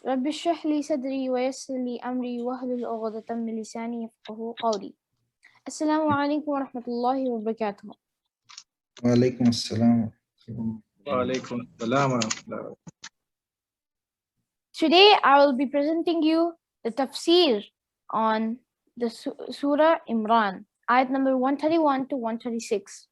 رب اشرح لي صدري ويسر لي أمري واحلل عقدة من لساني يفقهوا قولي. السلام عليكم ورحمة الله وبركاته. وعليكم السلام. وعليكم السلام ورحمة الله. Today I will be presenting you the Tafsir on the Surah Imran, ayat number 131 to 136.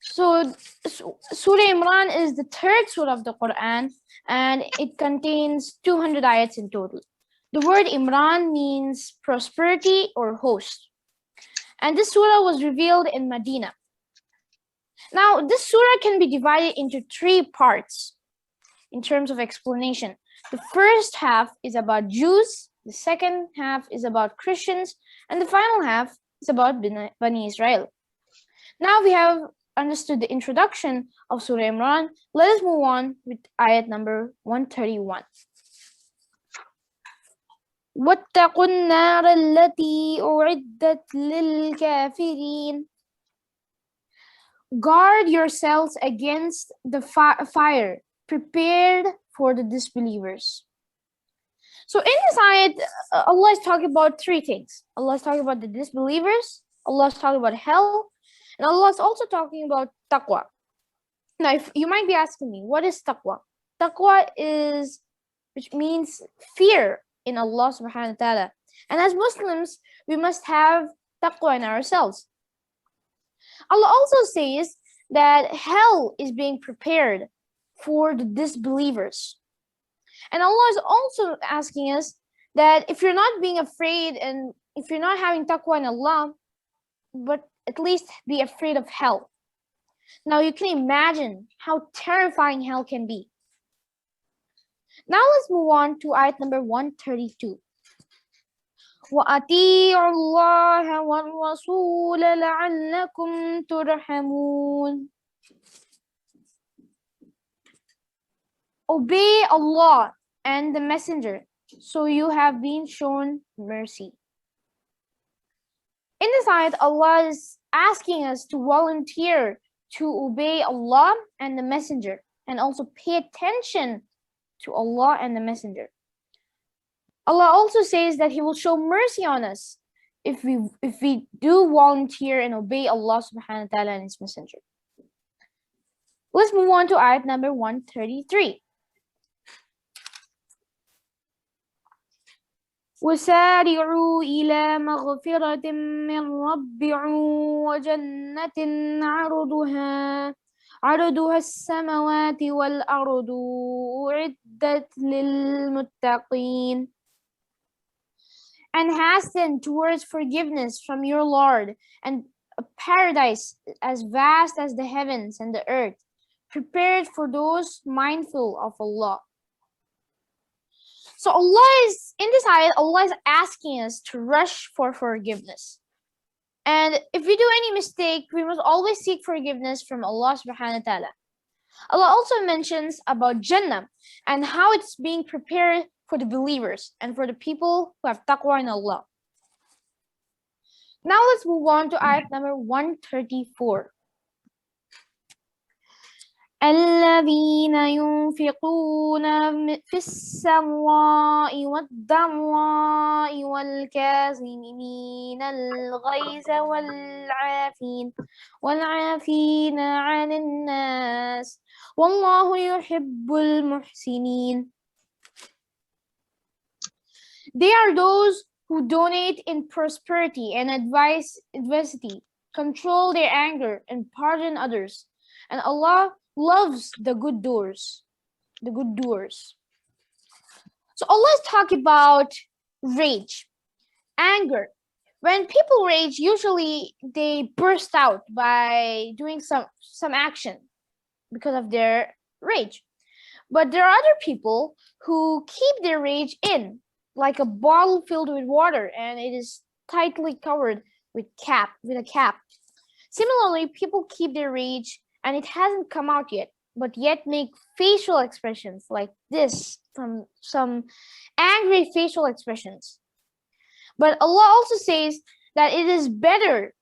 So Surah Imran is the third surah of the Quran and it contains 200 ayats in total. The word Imran means prosperity or host. And this surah was revealed in Medina. Now, this surah can be divided into three parts in terms of explanation. The first half is about Jews, the second half is about Christians, and the final half is about Bani Israel. Now we have understood the introduction of Surah Imran. Let us move on with ayat number 131. وَاتَّقُوا النَّارَ الَّتِي أُعِدَّتْ لِلْكَافِرِينَ. Guard yourselves against the fire prepared for the disbelievers. So in this ayat, Allah is talking about three things. Allah is talking about the disbelievers, Allah is talking about hell, and Allah is also talking about taqwa. Now, if you might be asking me, what is taqwa? Taqwa is, which means fear in Allah subhanahu wa ta'ala. And as Muslims, we must have taqwa in ourselves. Allah also says that hell is being prepared for the disbelievers. And Allah is also asking us that if you're not being afraid and if you're not having taqwa in Allah, but at least be afraid of hell. Now you can imagine how terrifying hell can be. Now let's move on to ayat number 132. وَأَطِيعُوا اللَّهَ وَالرَّسُولَ لَعَلَّكُمْ تُرْحَمُونَ. Obey Allah and the Messenger, so you have been shown mercy. In this ayat, Allah is asking us to volunteer to obey Allah and the Messenger, and also pay attention to Allah and the Messenger. Allah also says that He will show mercy on us if we do volunteer and obey Allah subhanahu wa ta'ala and His Messenger. Let's move on to ayat number 133. وسارعوا إلى مغفرة من ربكم وجنة عرضها السماوات والأرض أعدت للمتقين. And hasten towards forgiveness from your Lord and a paradise as vast as the heavens and the earth, prepared for those mindful of Allah. So in this ayat, Allah is asking us to rush for forgiveness. And if we do any mistake, we must always seek forgiveness from Allah subhanahu wa ta'ala. Allah also mentions about Jannah and how it's being prepared for the believers and for the people who have taqwa in Allah. Now let's move on to ayat number 134. الذين ينفقون في السراء والضراء والكاظمين الغيظ والعافين عن الناس والله يحب المحسنين. They are those who donate in prosperity and adversity, control their anger and pardon others, and Allah loves the good doers. So Allah is talking about rage, anger. When people rage, usually they burst out by doing some action because of their rage. But there are other people who keep their rage in, like a bottle filled with water, and it is tightly covered with a cap. Similarly, people keep their rage and it hasn't come out yet, but yet make facial expressions like this, some angry facial expressions. But Allah also says that it is better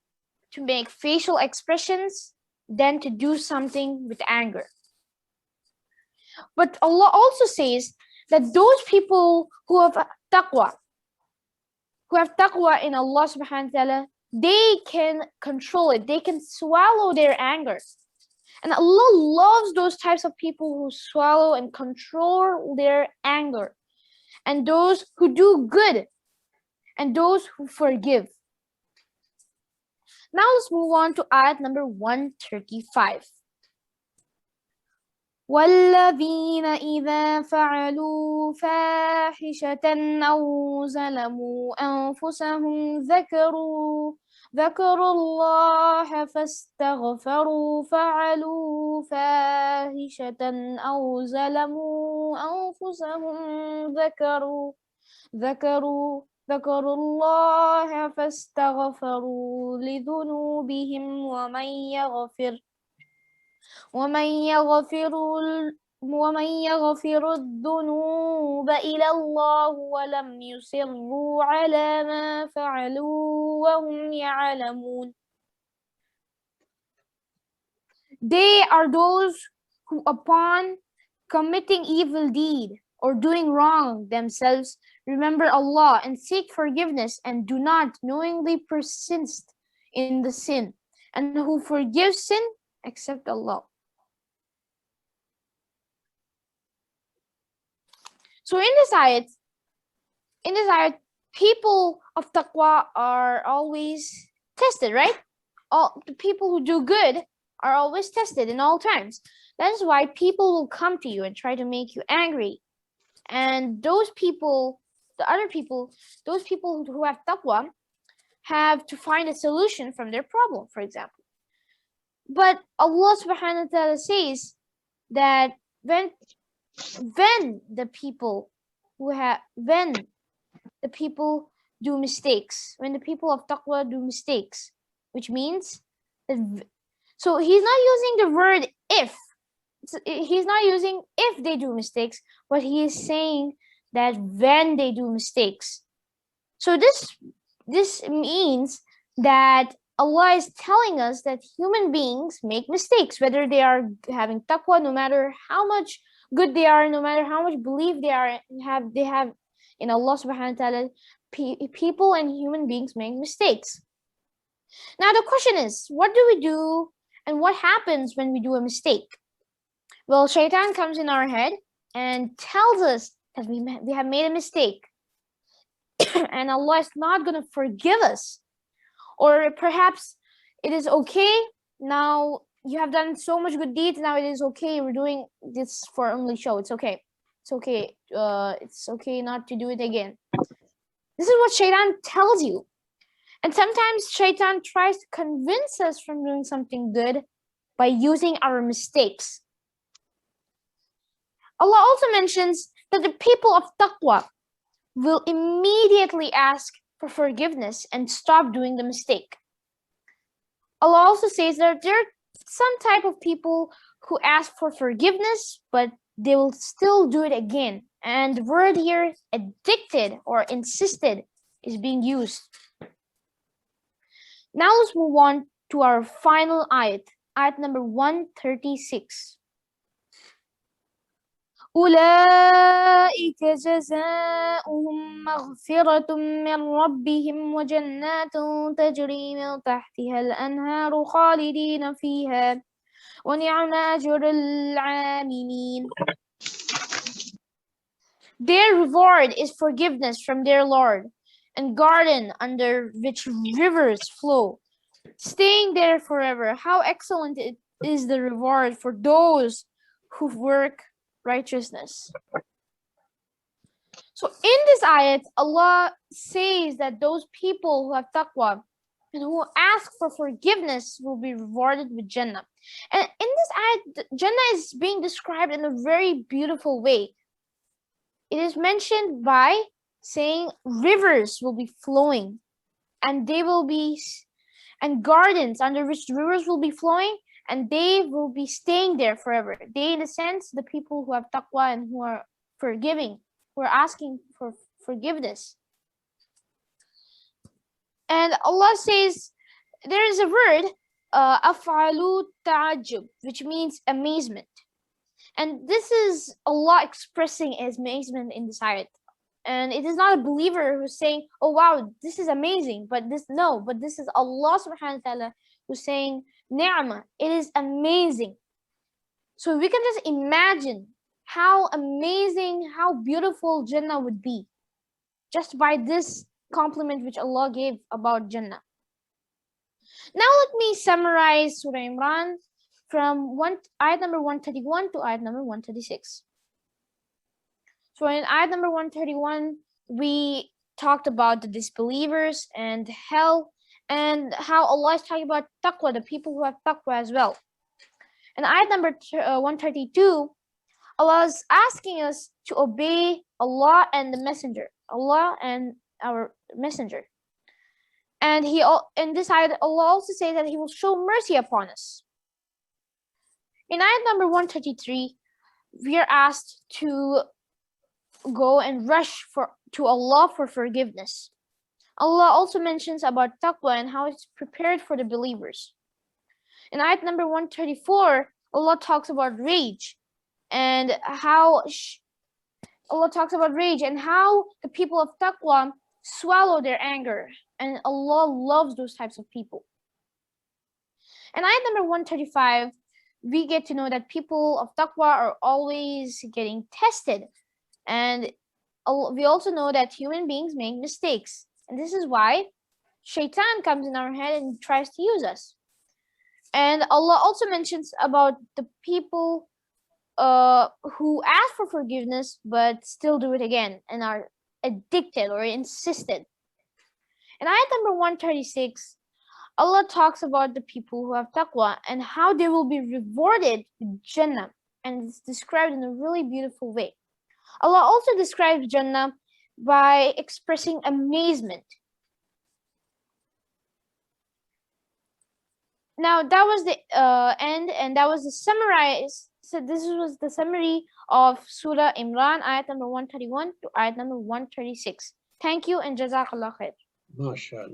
to make facial expressions than to do something with anger. But Allah also says that those people who have taqwa in Allah subhanahu wa ta'ala, they can control it. They can swallow their anger. And Allah loves those types of people who swallow and control their anger. And those who do good. And those who forgive. Now let's move on to ayat number 135. وَالَّذِينَ إِذَا فَعَلُوا فَاحِشَةً أَوْ ظَلَمُوا أَنفُسَهُمْ ذكروا الله فاستغفروا فعلوا فاحشة أو ظلموا أنفسهم ذكروا الله فاستغفروا لذنوبهم ومن يغفر الذنوب إلا الله ولم يصروا على ما فعلوا وهم يعلمون. They are those who, upon committing evil deed or doing wrong themselves, remember Allah and seek forgiveness and do not knowingly persist in the sin, and who forgives sin except Allah. So in this ayat, people of taqwa are always tested, right? All the people who do good are always tested in all times. That is why people will come to you and try to make you angry. And those people, those people who have taqwa, have to find a solution from their problem, for example. But Allah subhanahu wa ta'ala says that when the people do mistakes, when the people of taqwa do mistakes, which means that, so he's not using the word if. He's not using if they do mistakes, but he is saying that when they do mistakes. So this means that Allah is telling us that human beings make mistakes, whether they are having taqwa, no matter how much good they are, no matter how much belief they have in Allah subhanahu wa ta'ala, people and human beings make mistakes. Now the question is, what do we do and what happens when we do a mistake? Well, shaitan comes in our head and tells us that we have made a mistake and Allah is not going to forgive us. Or perhaps it is okay, now you have done so much good deeds, now it is okay, we're doing this for only show. It's okay. It's okay. It's okay not to do it again. This is what shaitan tells you. And sometimes shaitan tries to convince us from doing something good by using our mistakes. Allah also mentions that the people of taqwa will immediately ask for forgiveness and stop doing the mistake. Allah also says that there are some type of people who ask for forgiveness, but they will still do it again. And the word here, addicted or insisted, is being used. Now let's move on to our final ayat, ayat number 136. أولئك جزاؤهم مغفرة من ربهم وجنات تجري من تحتها الأنهار خالدين فيها ونعم أجر العاملين. Their reward is forgiveness from their Lord and garden under which rivers flow, staying there forever. How excellent it is the reward for those who work righteousness. So in this ayat, Allah says that those people who have taqwa and who ask for forgiveness will be rewarded with Jannah. And in this ayat, Jannah is being described in a very beautiful way. It is mentioned by saying rivers will be flowing, and they will be, and gardens under which rivers will be flowing, and they will be staying there forever. They, in a sense, the people who have taqwa and who are forgiving, who are asking for forgiveness. And Allah says, there is a word, af'alu ta'ajjub, which means amazement. And this is Allah expressing His amazement in this ayat. And it is not a believer who's saying, oh wow, this is amazing, but this is Allah subhanahu wa ta'ala who's saying, ni'mah, it is amazing. So we can just imagine how amazing, how beautiful Jannah would be just by this compliment which Allah gave about Jannah. Now let me summarize Surah Imran from ayat number 131 to ayat number 136. So in ayat number 131, we talked about the disbelievers and hell, and how Allah is talking about taqwa, the people who have taqwa as well. In ayat number 132, Allah is asking us to obey Allah and the messenger, Allah and our messenger. And in this ayat, Allah also says that He will show mercy upon us. In ayat number 133, we are asked to go and rush to Allah for forgiveness. Allah also mentions about taqwa and how it's prepared for the believers. In ayat number 134, Allah talks about rage and how the people of taqwa swallow their anger, and Allah loves those types of people. In ayat number 135, we get to know that people of taqwa are always getting tested, and we also know that human beings make mistakes, and this is why shaitan comes in our head and tries to use us. And Allah also mentions about the people who ask for forgiveness but still do it again and are addicted or insisted. In ayat number 136, Allah talks about the people who have taqwa and how they will be rewarded with Jannah, and it's described in a really beautiful way. Allah also describes Jannah by expressing amazement. Now that was the end, and that was the summarize. So this was the summary of Surah Imran, ayat number 131 to ayat number 136. Thank you and Jazakallah khair. MashaAllah.